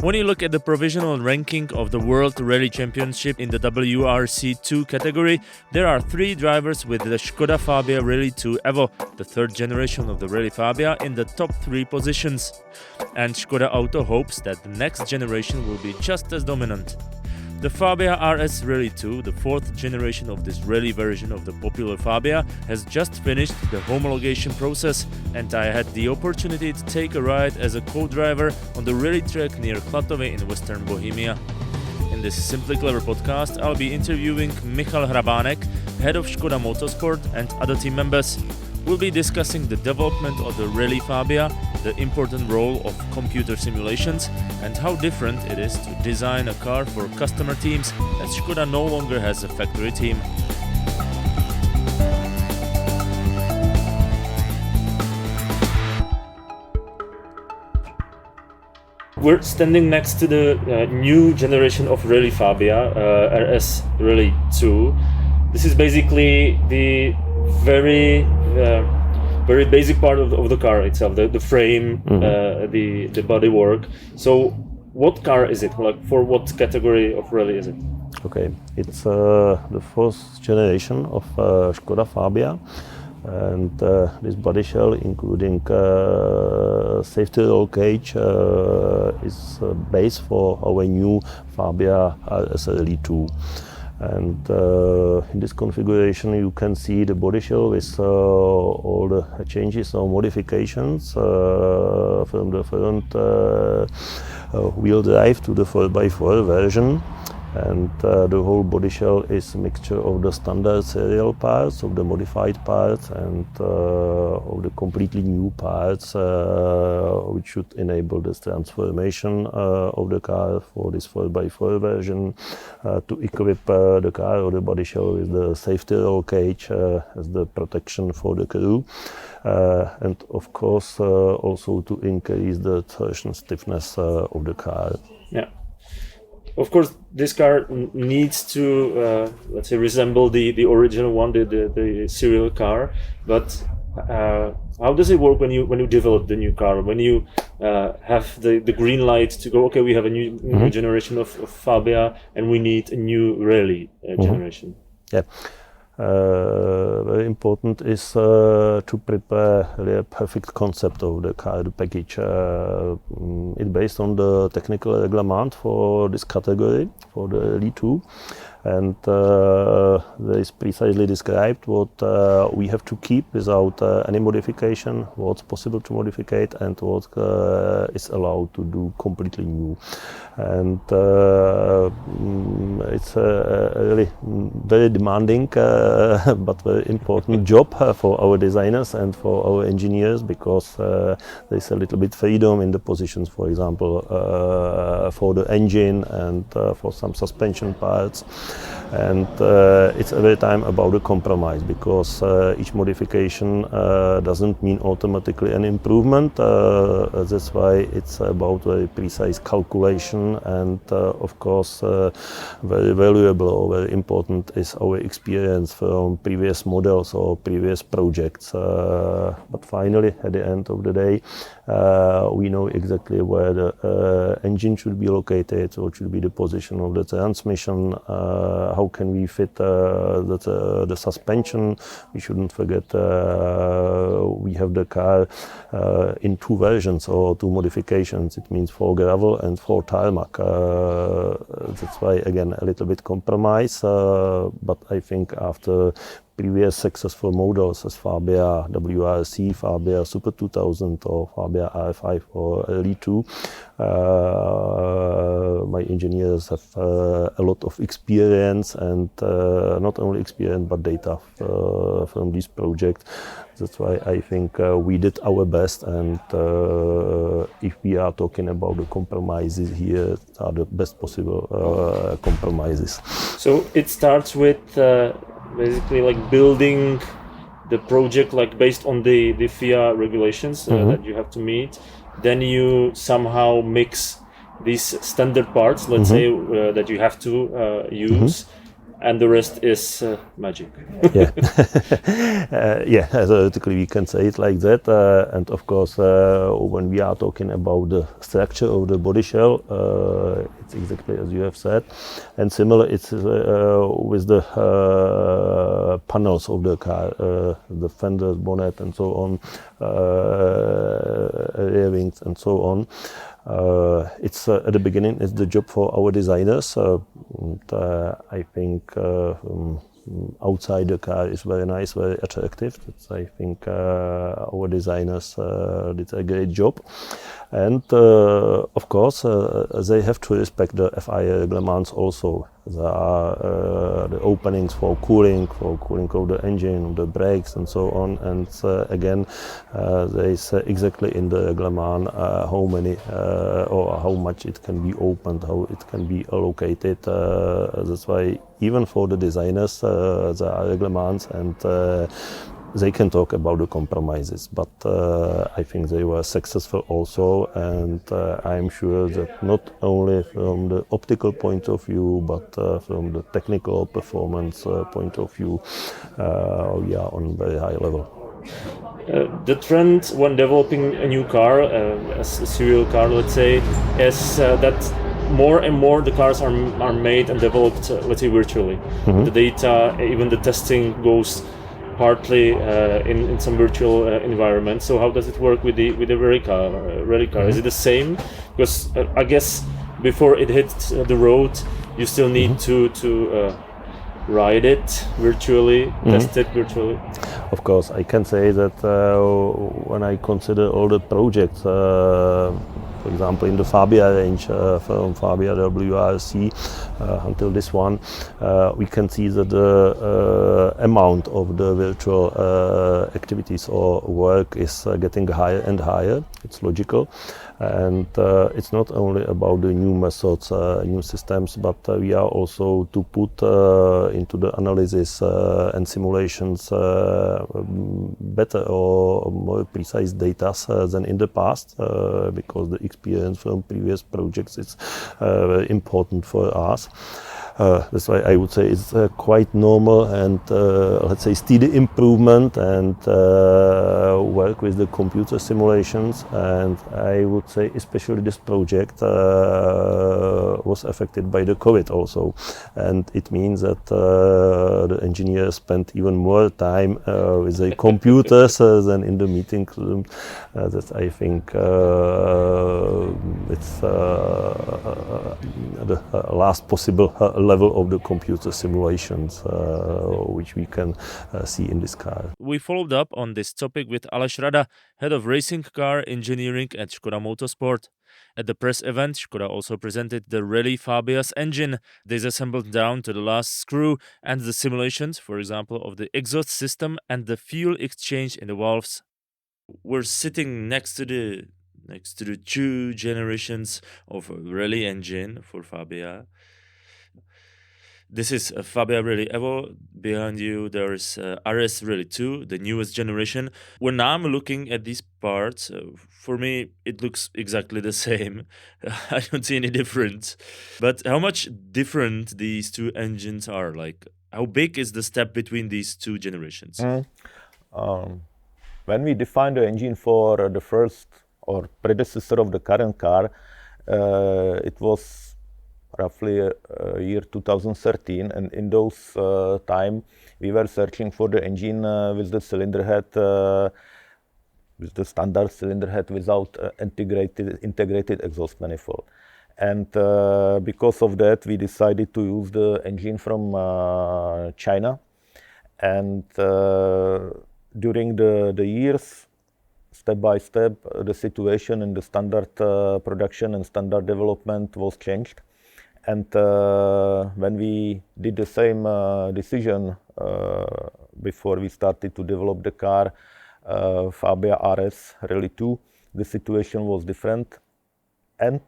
When you look at the provisional ranking of the World Rally Championship in the WRC2 category, there are 3 drivers with the Škoda Fabia Rally2 EVO, the third generation of the Rally Fabia, in the top 3 positions. And Škoda Auto hopes that the next generation will be just as dominant. The Fabia RS Rally2, the 4th generation of this rally version of the popular Fabia, has just finished the homologation process, and I had the opportunity to take a ride as a co-driver on the rally track near Klatovy in western Bohemia. In this Simply Clever podcast, I'll be interviewing Michal Hrabánek, head of Škoda Motorsport, and other team members. We'll be discussing the development of the Rally Fabia, the important role of computer simulations, and how different it is to design a car for customer teams, as Škoda no longer has a factory team. We're standing next to the new generation of Rally Fabia, RS Rally2. This is basically the very basic part of the car itself, the frame, the bodywork. So what car is it? Like, for what category of rally is it? Okay, it's the first generation of Škoda Fabia, and this body shell, including safety roll cage, is base for our new Fabia RS Rally2. And in this configuration you can see the body shell with all the changes or modifications from the front wheel drive to the 4x4 version. And the whole body shell is a mixture of the standard serial parts, of the modified parts, and of the completely new parts which should enable this transformation of the car for this 4x4 version, to equip the car or the body shell with the safety roll cage as the protection for the crew, and of course also to increase the torsion stiffness of the car. Yeah. Of course, this car needs to, let's say, resemble the original one, the serial car. But how does it work when you develop the new car? When you have the green light to go, okay, we have a new generation of Fabia, and we need a new rally generation. Yeah. Very important is to prepare really a perfect concept of the car, the package. It's based on the technical reglement for this category, for the Rally2, and there is precisely described what we have to keep without any modification, what's possible to modify, and what is allowed to do completely new. And it's a really very demanding but very important job for our designers and for our engineers, because there's a little bit freedom in the positions, for example, for the engine and for some suspension parts. And it's every time about a compromise, because each modification doesn't mean automatically an improvement. That's why it's about very precise calculation, and of course very valuable or very important is our experience from previous models or previous projects. But finally, at the end of the day, we know exactly where the engine should be located, what should be the position of the transmission, how can we fit the suspension. We shouldn't forget we have the car in 2 versions or 2 modifications. It means for gravel and for tarmac. That's why, again, a little bit compromise, but I think after previous successful models as Fabia WRC, Fabia Super 2000 or Fabia R5 or Rally2, my engineers have a lot of experience, and not only experience but data from this project. That's why I think we did our best, and if we are talking about the compromises here, are the best possible compromises. So it starts with basically like building the project like based on the FIA regulations that you have to meet. Then you somehow mix these standard parts, let's say, that you have to use. and the rest is magic. Yeah, theoretically we can say it like that. And of course, when we are talking about the structure of the body shell, it's exactly as you have said. And similar, it's with the panels of the car, the fenders, bonnet, and so on, rear wings, and so on. It's at the beginning, it's the job for our designers. I think outside the car is very nice, very attractive. I think our designers did a great job. And of course, they have to respect the FIA regulations also. There are the openings for cooling of the engine, the brakes, and so on. And again, they say exactly in the reglement how many or how much it can be opened, how it can be allocated. That's why even for the designers, there are regulations, and they can talk about the compromises, but I think they were successful also, and I'm sure that not only from the optical point of view, but from the technical performance point of view, we are on very high level. The trend when developing a new car, a serial car, let's say, is that more and more the cars are made and developed, let's say, virtually. Mm-hmm. The data, even the testing goes partly in some virtual environment. So how does it work with the rally car? Mm-hmm. Is it the same? Because I guess before it hits the road, you still need to ride it virtually, test it virtually. Of course, I can say that when I consider all the projects, for example, in the Fabia range, from Fabia RS until this one, we can see that the amount of the virtual activities or work is getting higher and higher. It's logical. And it's not only about the new methods, new systems, but we are also to put into the analysis and simulations better or more precise data than in the past, because the experience from previous projects is very important for us. That's why I would say it's quite normal and let's say steady improvement and work with the computer simulations. And I would say especially this project was affected by the COVID also. And it means that the engineers spent even more time with the computers than in the meeting room. That I think it's the last possible level of the computer simulations which we can see in this car. We followed up on this topic with Aleš Rada, head of racing car engineering at Škoda Motorsport. At the press event, Škoda also presented the Rally Fabia's engine, disassembled down to the last screw, and the simulations, for example, of the exhaust system and the fuel exchange in the valves. We're sitting next to the two generations of Rally engine for Fabia. This is a Fabia Rally EVO. Behind you there is RS Rally2, the newest generation. When I'm looking at these parts, for me it looks exactly the same. I don't see any difference. But how much different these two engines are? Like, how big is the step between these two generations? When we defined the engine for the first or predecessor of the current car, it was roughly year 2013, and in those time we were searching for the engine with the cylinder head, with the standard cylinder head without integrated exhaust manifold. And because of that, we decided to use the engine from China. And during the years, step by step, the situation in the standard production and standard development was changed. And when we did the same decision before we started to develop the car, Fabia RS Rally2, the situation was different. And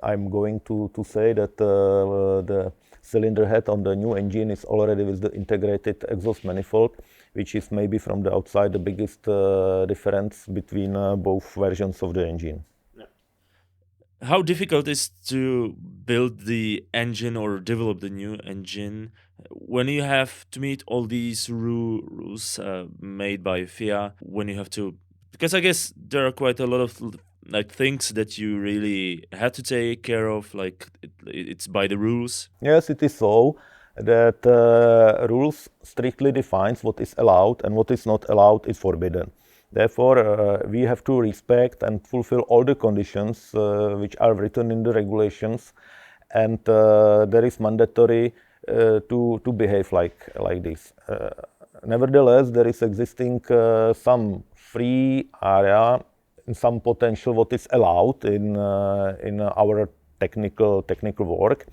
I'm going to say that the cylinder head on the new engine is already with the integrated exhaust manifold, which is maybe from the outside the biggest difference between both versions of the engine. How difficult is to build the engine or develop the new engine when you have to meet all these rules made by FIA? When you have to, because I guess there are quite a lot of like things that you really had to take care of. Like it's by the rules. Yes, it is so that rules strictly defines what is allowed and what is not allowed is forbidden. Therefore, we have to respect and fulfill all the conditions which are written in the regulations, and there is mandatory to behave like this. Nevertheless, there is existing some free area, some potential what is allowed in our technical work,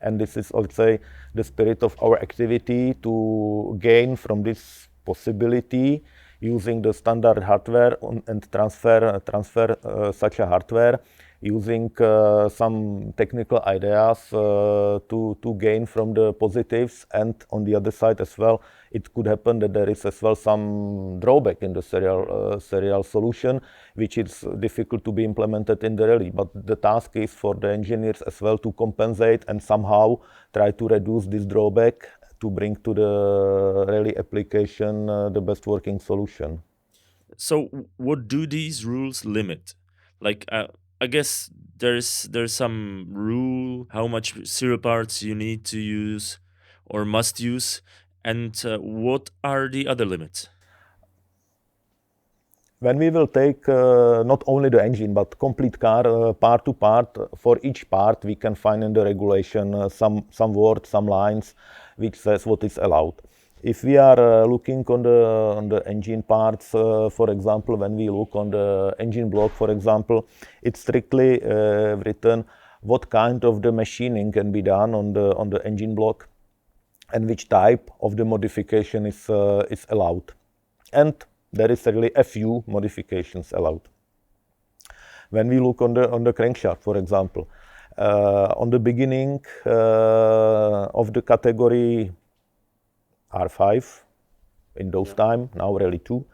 and this is, let's say, the spirit of our activity to gain from this possibility using the standard hardware and transfer such a hardware using some technical ideas to gain from the positives, and on the other side as well, it could happen that there is as well some drawback in the serial solution, which is difficult to be implemented in the rally. But the task is for the engineers as well to compensate and somehow try to reduce this drawback to bring to the rally application the best working solution. So what do these rules limit? Like I guess there's some rule how much serial parts you need to use or must use, and what are the other limits? When we will take not only the engine but complete car part to part, for each part we can find in the regulation some words, some lines which says what is allowed. If we are looking on the engine parts, for example, when we look on the engine block, for example, it's strictly written what kind of the machining can be done on the engine block and which type of the modification is allowed. And there is really a few modifications allowed. When we look on the crankshaft, for example, on the beginning of the category R5 in those time, now Rally 2,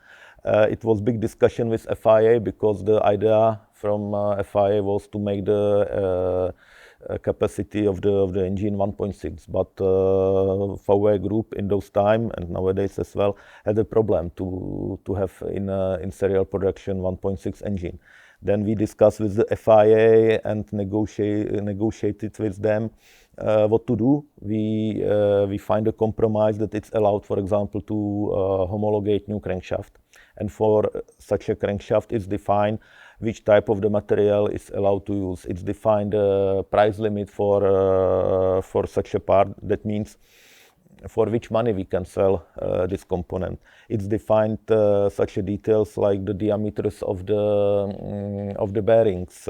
it was big discussion with FIA because the idea from FIA was to make the capacity of the engine 1.6, but Fabia Group in those time and nowadays as well had a problem to have in serial production 1.6 engine. Then we discussed with the FIA and negotiated with them what to do. We find a compromise that it's allowed, for example, to homologate new crankshaft, and for such a crankshaft it's defined which type of the material is allowed to use. It's defined a price limit for such a part. That means for which money we can sell this component. It's defined such a details like the diameters of the bearings,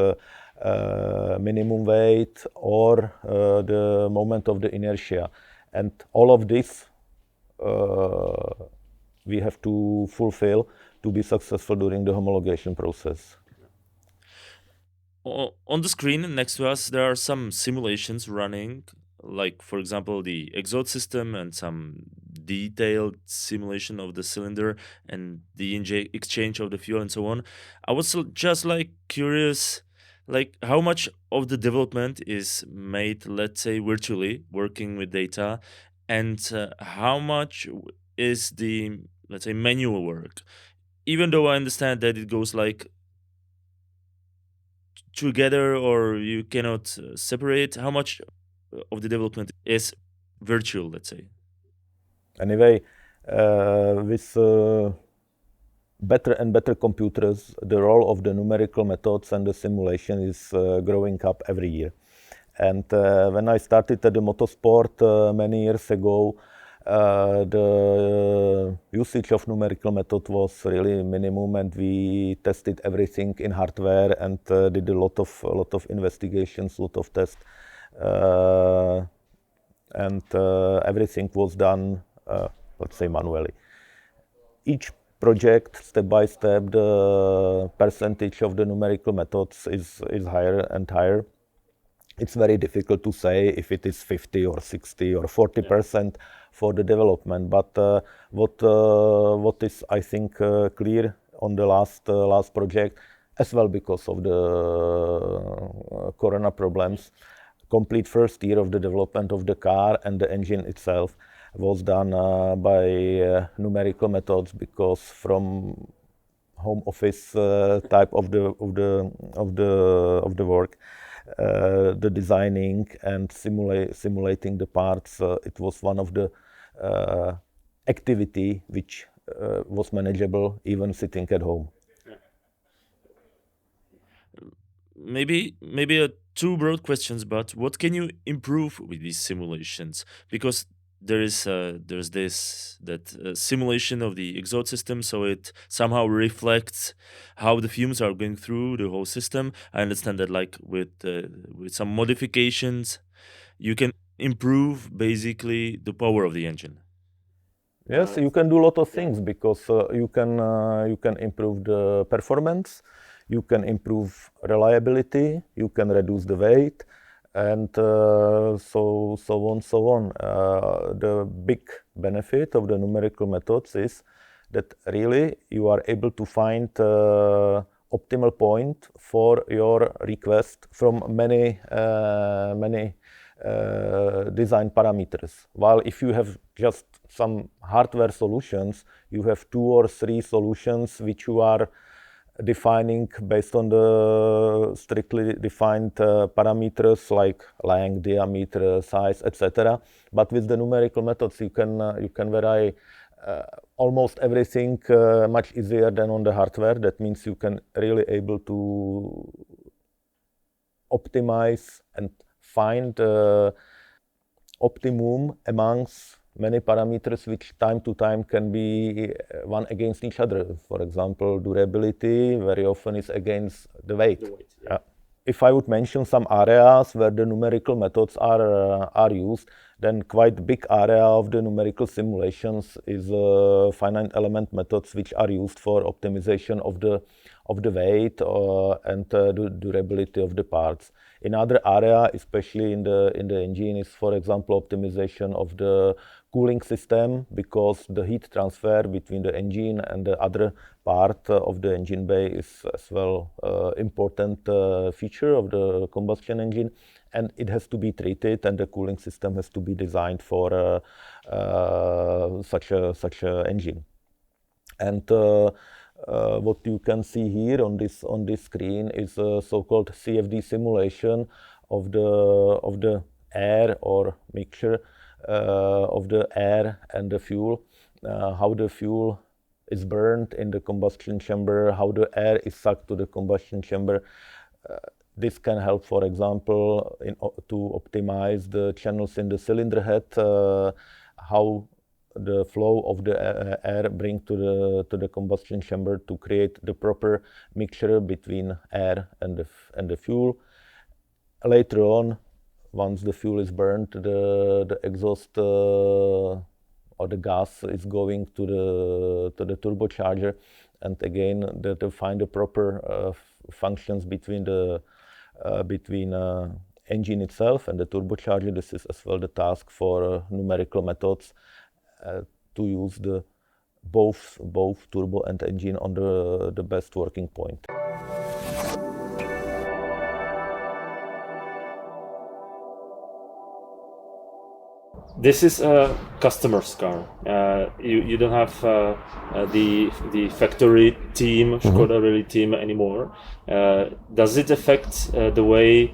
minimum weight, or the moment of the inertia, and all of this we have to fulfill to be successful during the homologation process. On the screen next to us, there are some simulations running, like, for example, the exhaust system and some detailed simulation of the cylinder and the exchange of the fuel and so on. I was just curious, how much of the development is made, let's say, virtually, working with data, and how much is the, let's say, manual work? Even though I understand that it goes together or you cannot separate, how much of the development is virtual, let's say? Anyway, with better and better computers, the role of the numerical methods and the simulation is growing up every year. And when I started at the motorsport many years ago, the usage of numerical method was really minimum, and we tested everything in hardware and did a lot of investigations, lot of tests, and everything was done, let's say, manually. Each project, step by step, the percentage of the numerical methods is higher and higher. It's very difficult to say if it is 50 or 60 or 40% for the development. But what is, I think, clear on the last project, as well because of the corona problems. Complete first year of the development of the car and the engine itself was done by numerical methods, because from home office type of the work, the designing and simulating the parts, it was one of the activity which was manageable even sitting at home. Maybe two broad questions, but what can you improve with these simulations? Because there's this simulation of the exhaust system, so it somehow reflects how the fumes are going through the whole system. I understand that, like with some modifications, you can improve basically the power of the engine. Yes, you can do a lot of things, because you can improve the performance, you can improve reliability, you can reduce the weight, and so on. The big benefit of the numerical methods is that really you are able to find optimal point for your request from many design parameters. While if you have just some hardware solutions, you have 2 or 3 solutions which you are defining based on the strictly defined parameters like length, diameter, size, etc. But with the numerical methods, you can vary almost everything much easier than on the hardware. That means you can really able to optimize and find optimum amongst many parameters which time to time can be one against each other. For example, durability very often is against the weight. Yeah. If I would mention some areas where the numerical methods are used, then quite big area of the numerical simulations is finite element methods which are used for optimization of the weight and the durability of the parts. Another area, especially in the engine, is, for example, optimization of the cooling system, because the heat transfer between the engine and the other part of the engine bay is as well important feature of the combustion engine, and it has to be treated, and the cooling system has to be designed for such a engine. And what you can see here on this screen is a so-called CFD simulation of the air or mixture of the air and the fuel, how the fuel is burned in the combustion chamber, how the air is sucked to the combustion chamber. This can help, for example, to optimize the channels in the cylinder head, how the flow of the air bring to the combustion chamber to create the proper mixture between air and the fuel. Later on, once the fuel is burned, the exhaust or the gas is going to the turbocharger, and again to find the proper functions between the engine itself and the turbocharger. This is as well the task for numerical methods to use the both turbo and engine on the best working point. This is a customer's car. You don't have the factory team, Škoda Rally team anymore. Does it affect the way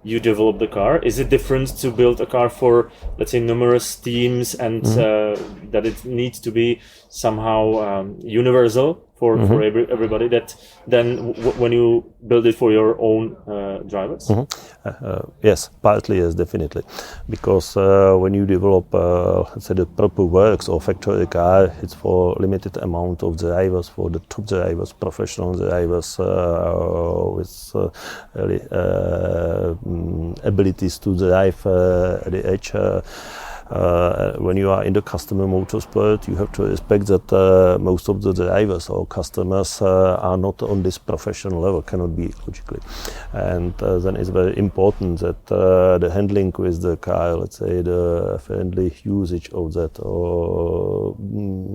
you develop the car? Is it different to build a car for, let's say, numerous teams, and that it needs to be somehow universal for everybody, that then when you build it for your own drivers? Yes, partly, yes, definitely. Because when you develop, let's say, the proper works or factory car, it's for limited amount of drivers, for the top drivers, professional drivers with really abilities to drive at the edge. when you are in the customer motorsport, you have to respect that most of the drivers or customers are not on this professional level, cannot be logically. And then it's very important that the handling with the car, let's say the friendly usage of that, or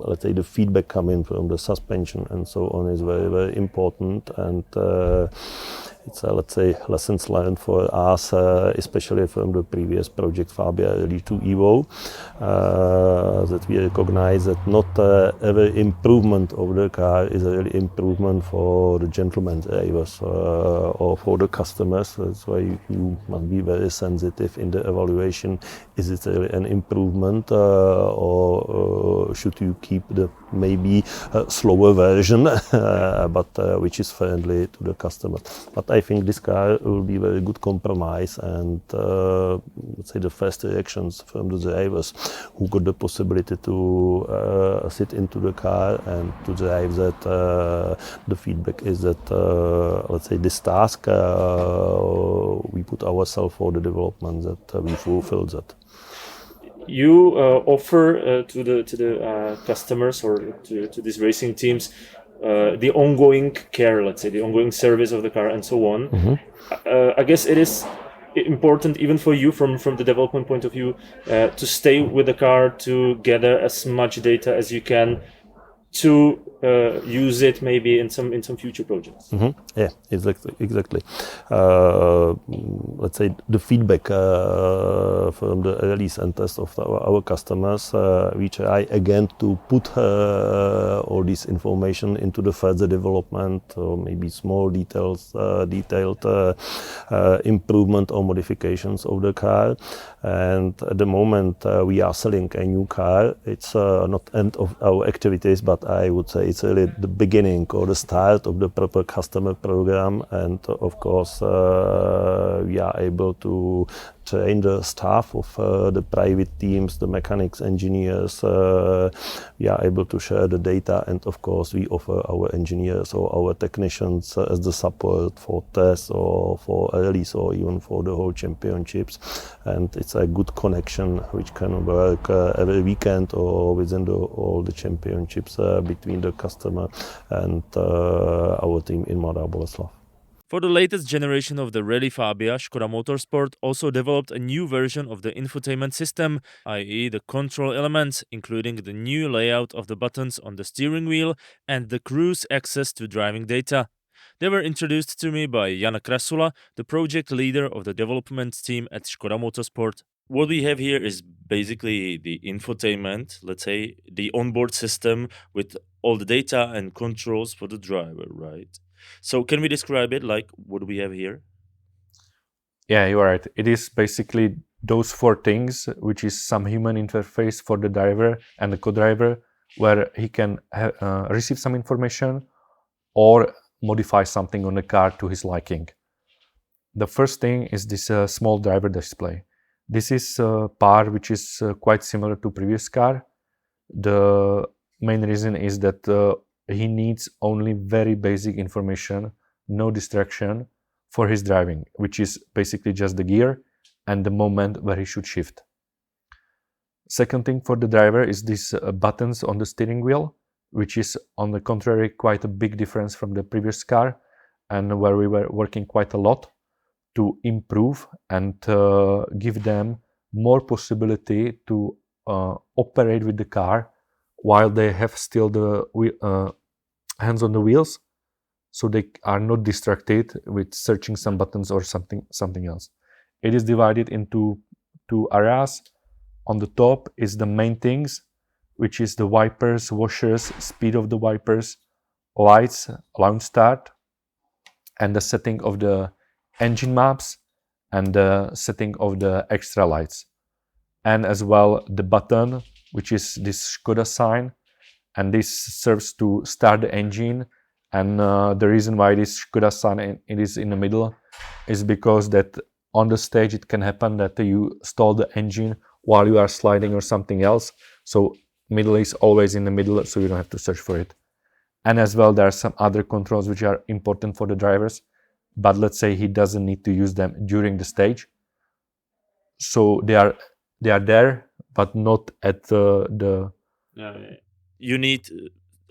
let's say the feedback coming from the suspension and so on is very, very important. And it's let's say lessons learned for us, especially from the previous project Fabia Rally2 EVO, that we recognize that not every improvement of the car is a really improvement for the gentleman drivers or for the customers. That's why you must be very sensitive in the evaluation. Is it really an improvement or should you keep the maybe slower version, but which is friendly to the customer? But I think this car will be a very good compromise, and let's say the first reactions from the drivers who got the possibility to sit into the car and to drive that, the feedback is that let's say this task we put ourselves for the development, that we fulfill that. You offer to the customers or to these racing teams the ongoing care, let's say the ongoing service of the car and so on. I guess it is important even for you from the development point of view to stay with the car, to gather as much data as you can, to use it maybe in some future projects. Yeah, exactly. Let's say the feedback from the release and test of our customers, we try again to put all this information into the further development, or maybe small detailed improvement or modifications of the car. And at the moment we are selling a new car. It's not end of our activities, but I would say it's really the beginning or the start of the proper customer program. And of course we are able to train the staff of the private teams, the mechanics, engineers. We are able to share the data, and of course we offer our engineers or our technicians as the support for tests or for rallies or even for the whole championships. And it's a good connection which can work every weekend or within all the championships between the customer and our team in Mladá Boleslav. For the latest generation of the Rally Fabia, Škoda Motorsport also developed a new version of the infotainment system, i.e. the control elements, including the new layout of the buttons on the steering wheel and the cruise access to driving data. They were introduced to me by Jan Krasula, the project leader of the development team at Škoda Motorsport. What we have here is basically the infotainment, let's say the onboard system with all the data and controls for the driver, right? So can we describe it like what we have here? Yeah, you're right. It is basically those four things, which is some human interface for the driver and the co-driver, where he can receive some information or modify something on the car to his liking. The first thing is this small driver display. This is a part which is quite similar to previous car. The main reason is that he needs only very basic information, no distraction for his driving, which is basically just the gear and the moment where he should shift. Second thing for the driver is these buttons on the steering wheel, which is on the contrary quite a big difference from the previous car, and where we were working quite a lot to improve and give them more possibility to operate with the car while they have still the hands on the wheels, so they are not distracted with searching some buttons or something else. It is divided into two areas. On the top is the main things, which is the wipers, washers, speed of the wipers, lights, launch start, and the setting of the engine maps and the setting of the extra lights. And as well the button, which is this Škoda sign, and this serves to start the engine. And the reason why this Škoda sign it is in the middle is because that on the stage it can happen that you stall the engine while you are sliding or something else. So middle is always in the middle, so you don't have to search for it. And as well there are some other controls which are important for the drivers, but let's say he doesn't need to use them during the stage. So they are there, but not at the. You need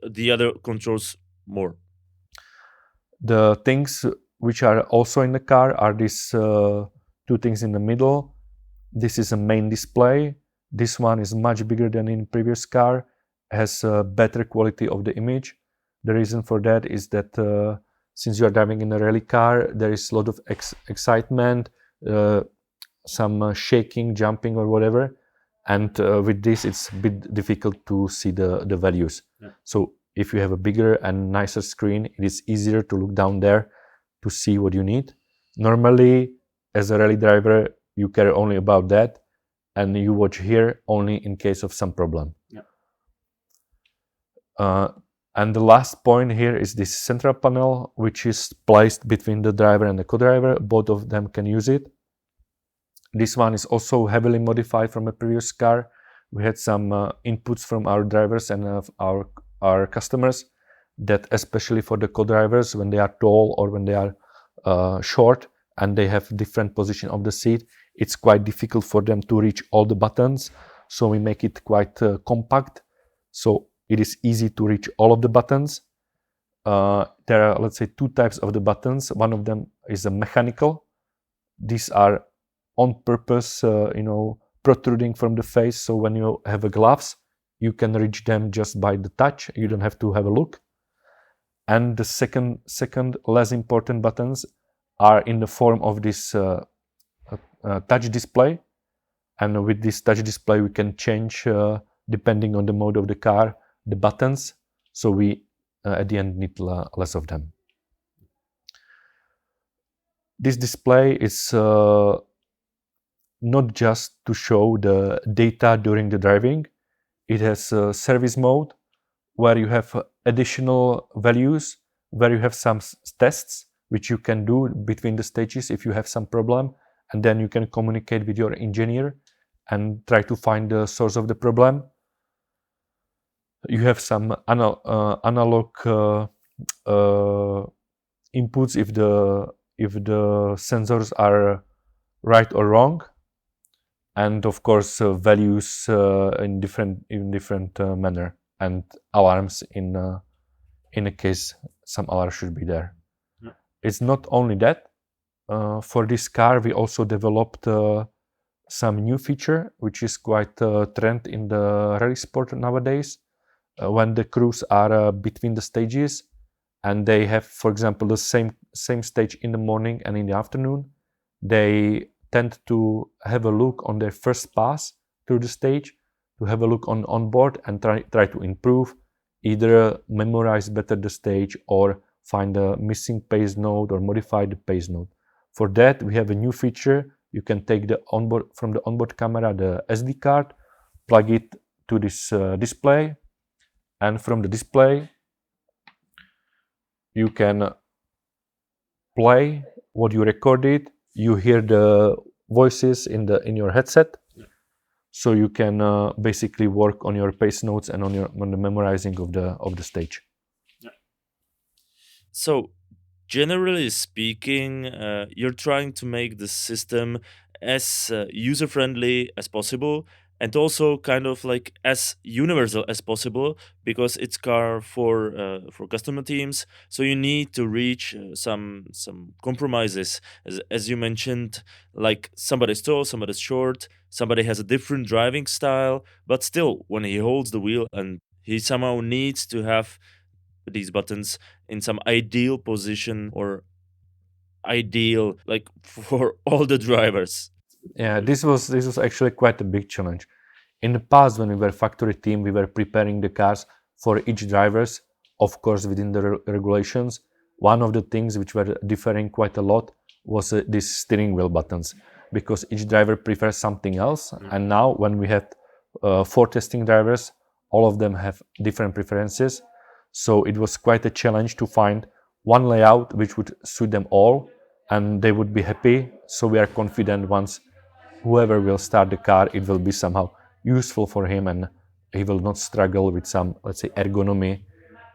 the other controls more. The things which are also in the car are these two things in the middle. This is a main display. This one is much bigger than in previous car, has a better quality of the image. The reason for that is that since you are driving in a rally car, there is a lot of excitement, some shaking, jumping or whatever. And with this, it's a bit difficult to see the values. Yeah. So if you have a bigger and nicer screen, it is easier to look down there to see what you need. Normally, as a rally driver, you care only about that, and you watch here only in case of some problem. Yeah. And the last point here is this central panel, which is placed between the driver and the co-driver. Both of them can use it. This one is also heavily modified from a previous car. We had some inputs from our drivers and our customers that especially for the co-drivers, when they are tall or when they are short and they have different position of the seat, it's quite difficult for them to reach all the buttons. So we make it quite compact. So it is easy to reach all of the buttons. There are, let's say, two types of the buttons. One of them is a mechanical. These are on purpose, protruding from the face. So when you have a gloves, you can reach them just by the touch. You don't have to have a look. And the second less important buttons are in the form of this touch display. And with this touch display, we can change, depending on the mode of the car, the buttons. So we, at the end, need less of them. This display is not just to show the data during the driving. It has a service mode where you have additional values, where you have some tests which you can do between the stages if you have some problem, and then you can communicate with your engineer and try to find the source of the problem. You have some analog inputs if the sensors are right or wrong, and of course values in different manner, and alarms in a case some alarm should be there. Yeah. It's not only that. For this car we also developed some new feature which is quite a trend in the rally sport nowadays. When the crews are between the stages and they have, for example, the same stage in the morning and in the afternoon, they tend to have a look on their first pass through the stage, to have a look on board and try to improve, either memorize better the stage or find a missing pace note or modify the pace note. For that, we have a new feature. You can take from the onboard camera the SD card, plug it to this display, and from the display you can play what you recorded. You hear the voices in your headset, so you can basically work on your pace notes and on the memorizing of the stage. Yeah. So, generally speaking, you're trying to make the system as user-friendly as possible, and also kind of like as universal as possible, because it's car for customer teams. So you need to reach some compromises, as you mentioned, like somebody's tall, somebody's short, somebody has a different driving style, but still, when he holds the wheel, and he somehow needs to have these buttons in some ideal position or ideal, like, for all the drivers. Yeah, this was actually quite a big challenge. In the past, when we were factory team, we were preparing the cars for each drivers, of course within the regulations. One of the things which were differing quite a lot was these steering wheel buttons, because each driver prefers something else. And now when we had 4 testing drivers, all of them have different preferences. So it was quite a challenge to find one layout which would suit them all and they would be happy. So we are confident once whoever will start the car, it will be somehow useful for him and he will not struggle with some, let's say, ergonomy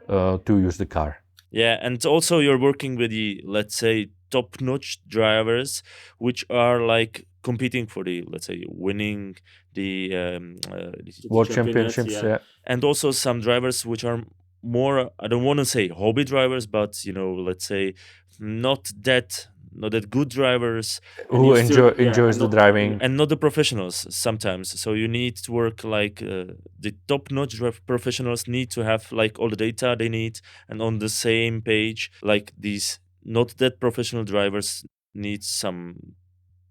to use the car. Yeah, and also you're working with the, let's say, top-notch drivers, which are like competing for the, let's say, winning the World Championships, yeah. And also some drivers which are more, I don't want to say hobby drivers, but let's say not that good drivers who enjoys the driving, and not the professionals sometimes. So you need to work like the top-notch professionals need to have like all the data they need and on the same page. Like these not that professional drivers need some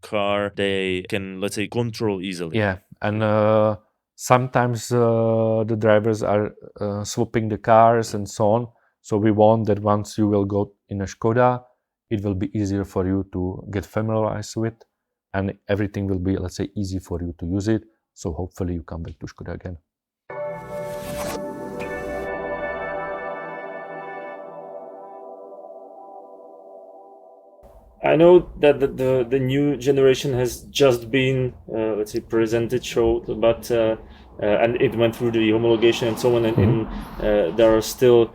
car they can, let's say, control easily. Yeah, and sometimes the drivers are swapping the cars and so on. So we want that once you will go in a Škoda, it will be easier for you to get familiarized with, and everything will be, let's say, easy for you to use it. So hopefully you come back to Škoda again. I know that the new generation has just been, let's say, presented, showed, but and it went through the homologation and so on, and there are still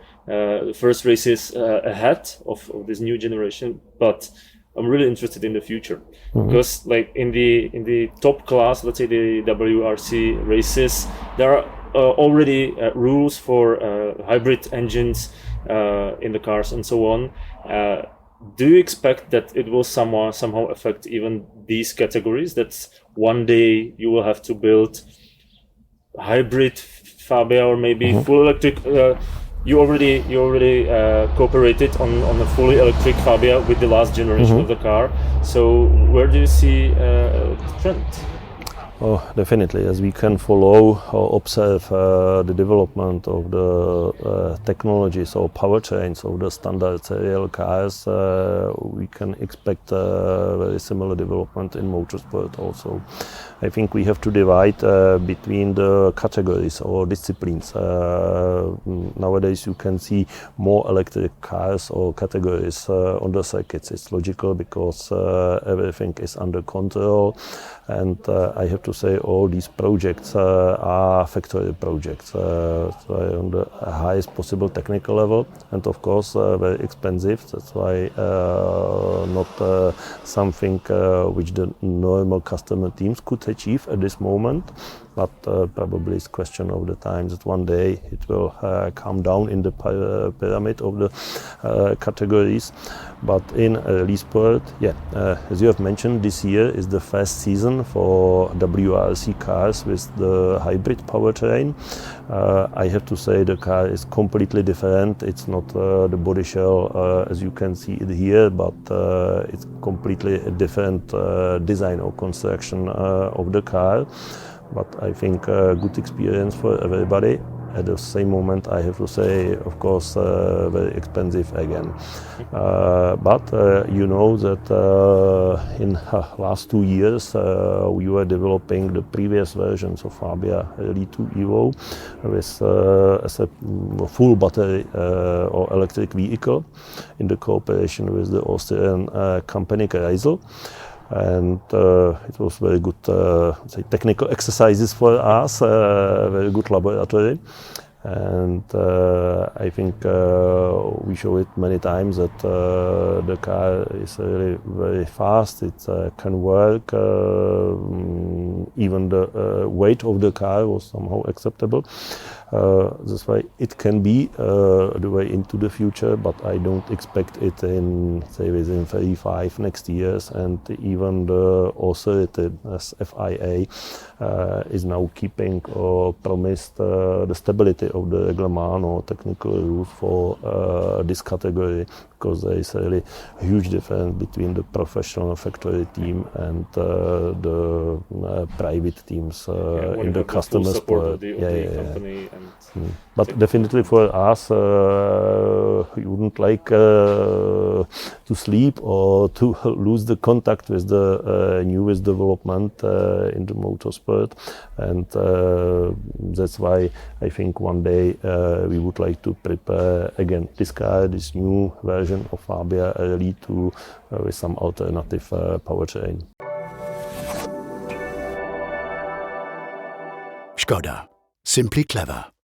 first races ahead of this new generation. But I'm really interested in the future because, like in the top class, let's say the WRC races, there are already rules for hybrid engines in the cars and so on. Do you expect that it will somehow affect even these categories? That one day you will have to build hybrid Fabia or maybe full electric? You already cooperated on a fully electric Fabia with the last generation of the car. So where do you see the trend? Oh, definitely. As we can follow or observe the development of the technologies or powertrains of the standard serial cars, we can expect very similar development in motorsport also. I think we have to divide between the categories or disciplines. Nowadays you can see more electric cars or categories on the circuits. It's logical because everything is under control, and I have to say all these projects are factory projects, so on the highest possible technical level, and of course very expensive. That's why not something which the normal customer teams could achieve at this moment, but probably it's a question of the time that one day it will come down in the pyramid of the categories. But in rally sport, as you have mentioned, this year is the first season for WRC cars with the hybrid powertrain. I have to say the car is completely different. It's not the body shell as you can see it here, but it's completely a different design or construction of the car. But I think a good experience for everybody. At the same moment, I have to say, of course, very expensive again. But you know that in last 2 years we were developing the previous versions of Fabia Rally2 EVO with as a full battery or electric vehicle in the cooperation with the Austrian company Kreisel. And it was very good say technical exercises for us, very good laboratory, and I think we show it many times that the car is really very fast. It can work. Even the weight of the car was somehow acceptable. That's why it can be the way into the future, but I don't expect it in, say, within 35 next years. And even the authority as FIA is now keeping or promised the stability of the reglement or technical rules for this category, because there is really a huge difference between the professional factory team and the private teams in the customer support. But definitely for us, we wouldn't like to sleep or to lose the contact with the newest development in the motorsport, and that's why I think one day we would like to prepare again this car, this new version of Fabia Rally2 with some alternative powertrain. Škoda. Simply clever.